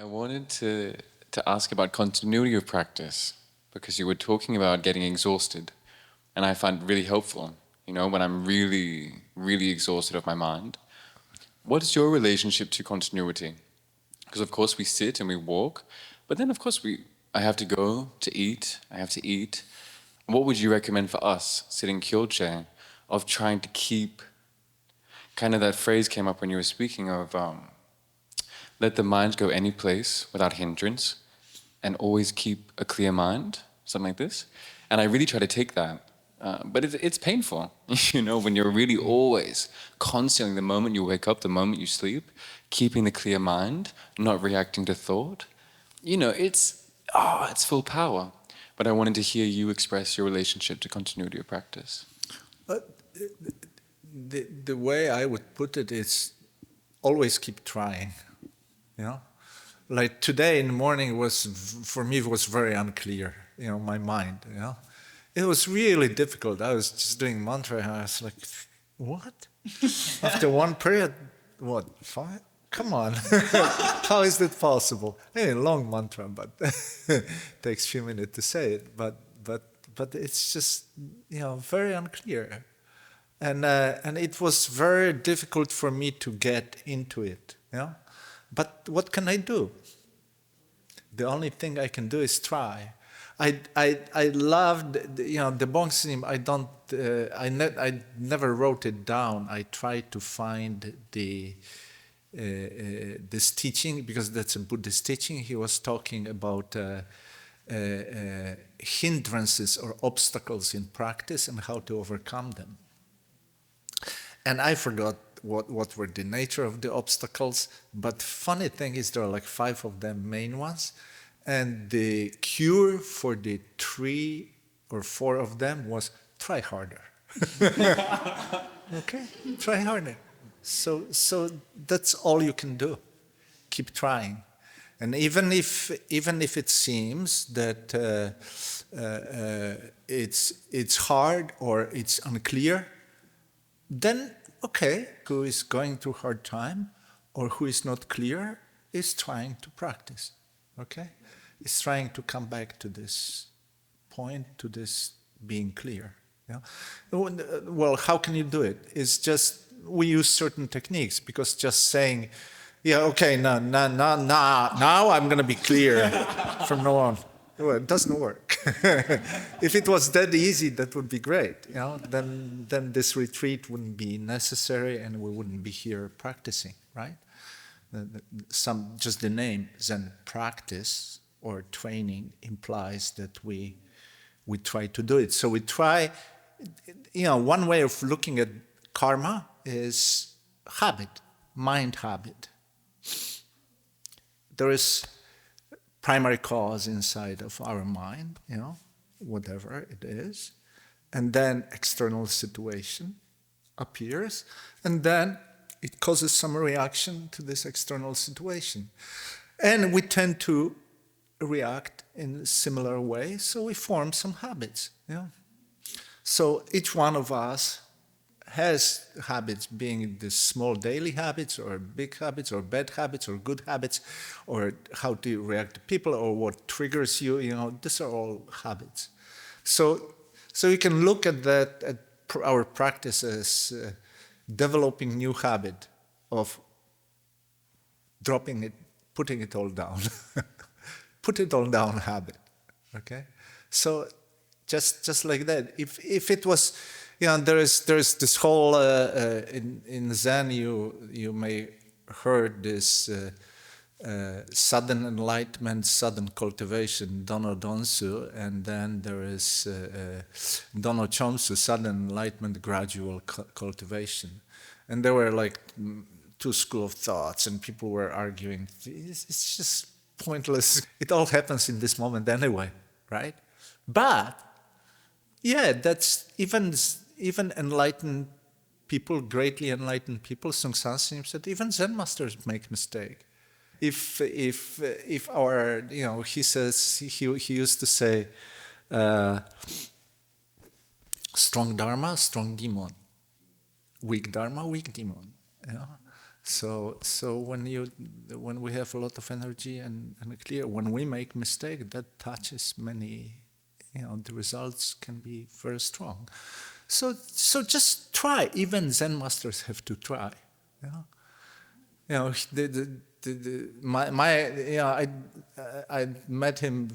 I wanted to ask about continuity of practice because you were talking about getting exhausted, and I find it really helpful. When I'm really, really exhausted of my mind. What is your relationship to continuity? Because of course we sit and we walk, but then of course I have to go to eat. I have to eat. What would you recommend for us sitting Kyol Che of trying to keep kind of that phrase came up when you were speaking of let the mind go any place without hindrance and always keep a clear mind, something like this. And I really try to take that. But it's painful, when you're really always, constantly, the moment you wake up, the moment you sleep, keeping the clear mind, not reacting to thought. It's full power. But I wanted to hear you express your relationship to continuity of practice. The way I would put it is always keep trying. Like today in the morning for me, it was very unclear, my mind, It was really difficult. I was just doing mantra and I was like, what? After one period, what, 5? Come on. How is that possible? Long mantra, but takes a few minutes to say it. But it's just, very unclear. And it was very difficult for me to get into it, But what can I do? The only thing I can do is try. I loved the Bong Sim. I never wrote it down. I tried to find this teaching because that's a Buddhist teaching. He was talking about hindrances or obstacles in practice and how to overcome them. And I forgot what were the nature of the obstacles. But funny thing is there are like 5 of them main ones. And the cure for the 3 or 4 of them was try harder. Okay, try harder. So that's all you can do. Keep trying. And even if it seems that it's hard or it's unclear, then okay, who is going through hard time or who is not clear is trying to practice. Okay? Is trying to come back to this point, to this being clear. Well, how can you do it? It's just we use certain techniques because just saying, okay, now I'm going to be clear from now on. Well, it doesn't work. If it was that easy, that would be great. Then this retreat wouldn't be necessary and we wouldn't be here practicing, right? Just the name Zen practice or training implies that we try to do it. So we try, one way of looking at karma is habit, mind habit. There is primary cause inside of our mind, whatever it is, and then external situation appears, and then it causes some reaction to this external situation. And we tend to react in a similar way, so we form some habits. So each one of us has habits, being the small daily habits or big habits or bad habits or good habits, or how to react to people or what triggers you, these are all habits. So you can look at that, at our practice as developing new habit of dropping it, putting it all down. Put it all down habit, okay? So just like that. If it was, there's this whole in Zen you may heard this sudden enlightenment, sudden cultivation, Dono Donsu, and then there is Dono Chomsu, sudden enlightenment, gradual cultivation, and there were like 2 schools of thoughts, and people were arguing. It's just pointless. It all happens in this moment anyway, right? But yeah, that's even enlightened people, greatly enlightened people. Seung said even Zen masters make mistake. If our, he says he used to say, strong Dharma, strong demon. Weak Dharma, weak demon. So when we have a lot of energy and clear, when we make mistake, that touches many, the results can be very strong. So just try. Even Zen masters have to try. I met him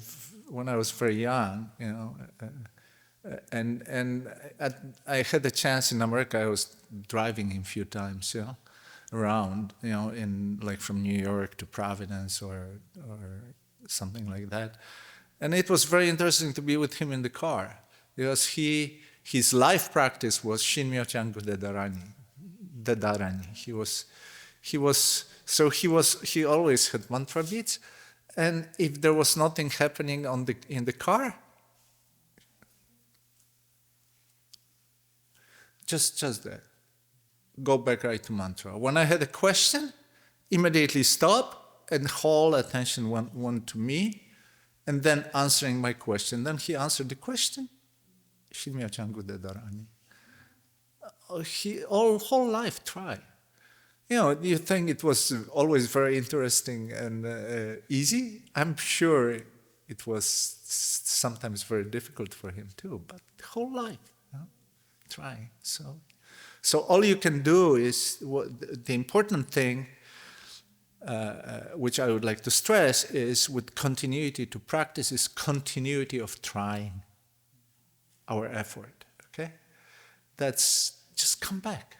when I was very young. And I had a chance in America. I was driving him a few times, around, in like from New York to Providence or something like that. And it was very interesting to be with him in the car because his life practice was Shinmyo Changu Dedarani. He always had mantra beats, and if there was nothing happening in the car, just that. Go back right to mantra. When I had a question, immediately stop and whole attention went to me, and then answering my question. Then he answered the question. Shinmyo Changu Dedarani. He whole life tried. You think it was always very interesting and easy? I'm sure it was sometimes very difficult for him too, but the whole life, trying. So all you can do is, the important thing, which I would like to stress, is with continuity to practice is continuity of trying our effort, okay? That's just come back.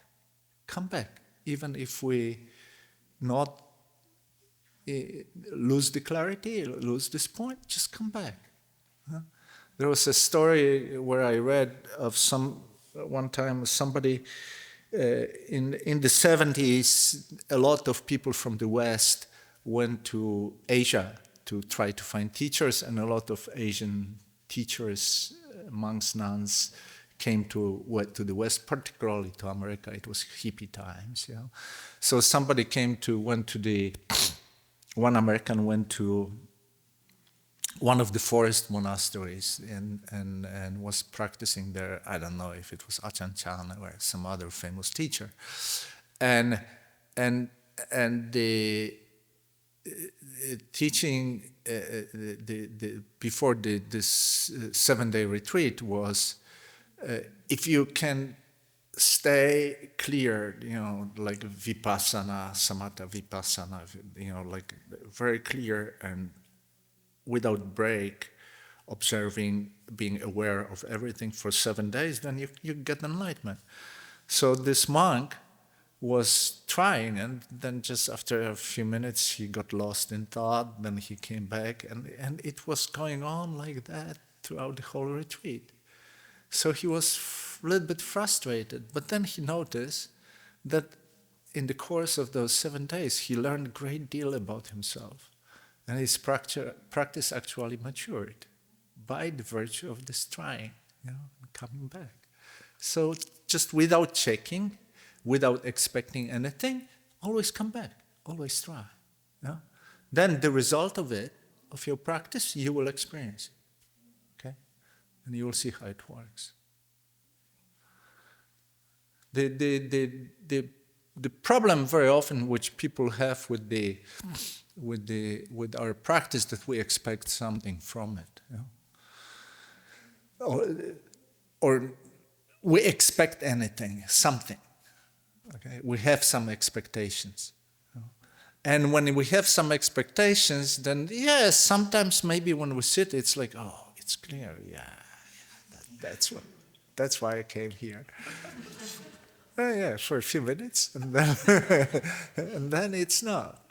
Even if we not lose the clarity, lose this point, just come back. There was a story where I read of one time somebody in the 70s, a lot of people from the West went to Asia to try to find teachers, and a lot of Asian teachers, monks, nuns, came to the West, particularly to America. It was hippie times, So one American went to one of the forest monasteries and was practicing there. I don't know if it was Achan Chan or some other famous teacher. And the teaching before this 7-day retreat was, if you can stay clear, like vipassana, samatha vipassana, like very clear and without break, observing, being aware of everything for 7 days, then you get enlightenment. So this monk was trying, and then just after a few minutes he got lost in thought, then he came back, and it was going on like that throughout the whole retreat. So he was a little bit frustrated, but then he noticed that in the course of those 7 days he learned a great deal about himself, and his practice actually matured by the virtue of this trying, coming back. So just without checking, without expecting anything, always come back, always try. Then the result of your practice, you will experience. Okay? And you will see how it works. The problem very often which people have with our practice, that we expect something from it. Or we expect something. Okay, we have some expectations, and when we have some expectations, then yes, sometimes maybe when we sit, it's like, oh, it's clear, that's why I came here. For a few minutes, and then and then it's not,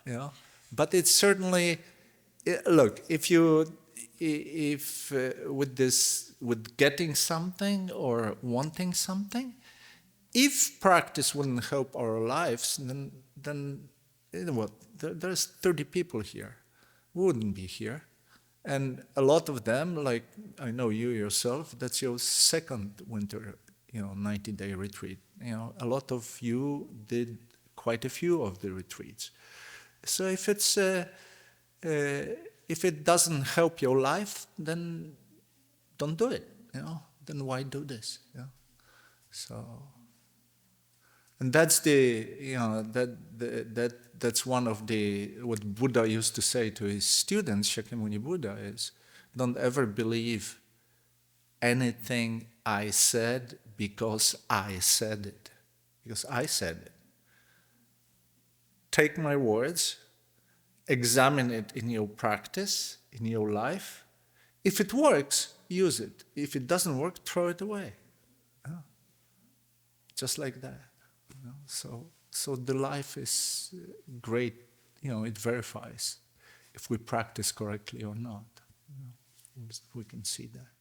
But it's certainly, look, if with getting something or wanting something. If practice wouldn't help our lives, then there's 30 people here. We wouldn't be here. And a lot of them, like I know you yourself, that's your second winter, 90-day retreat. A lot of you did quite a few of the retreats. So if it doesn't help your life, then don't do it. Then why do this? So. And that's the, that's one of the, what Buddha used to say to his students, Shakyamuni Buddha, is don't ever believe anything I said because I said it. Because I said it. Take my words, examine it in your practice, in your life. If it works, use it. If it doesn't work, throw it away. Just like that. So the life is great. It verifies if we practice correctly or not. We can see that.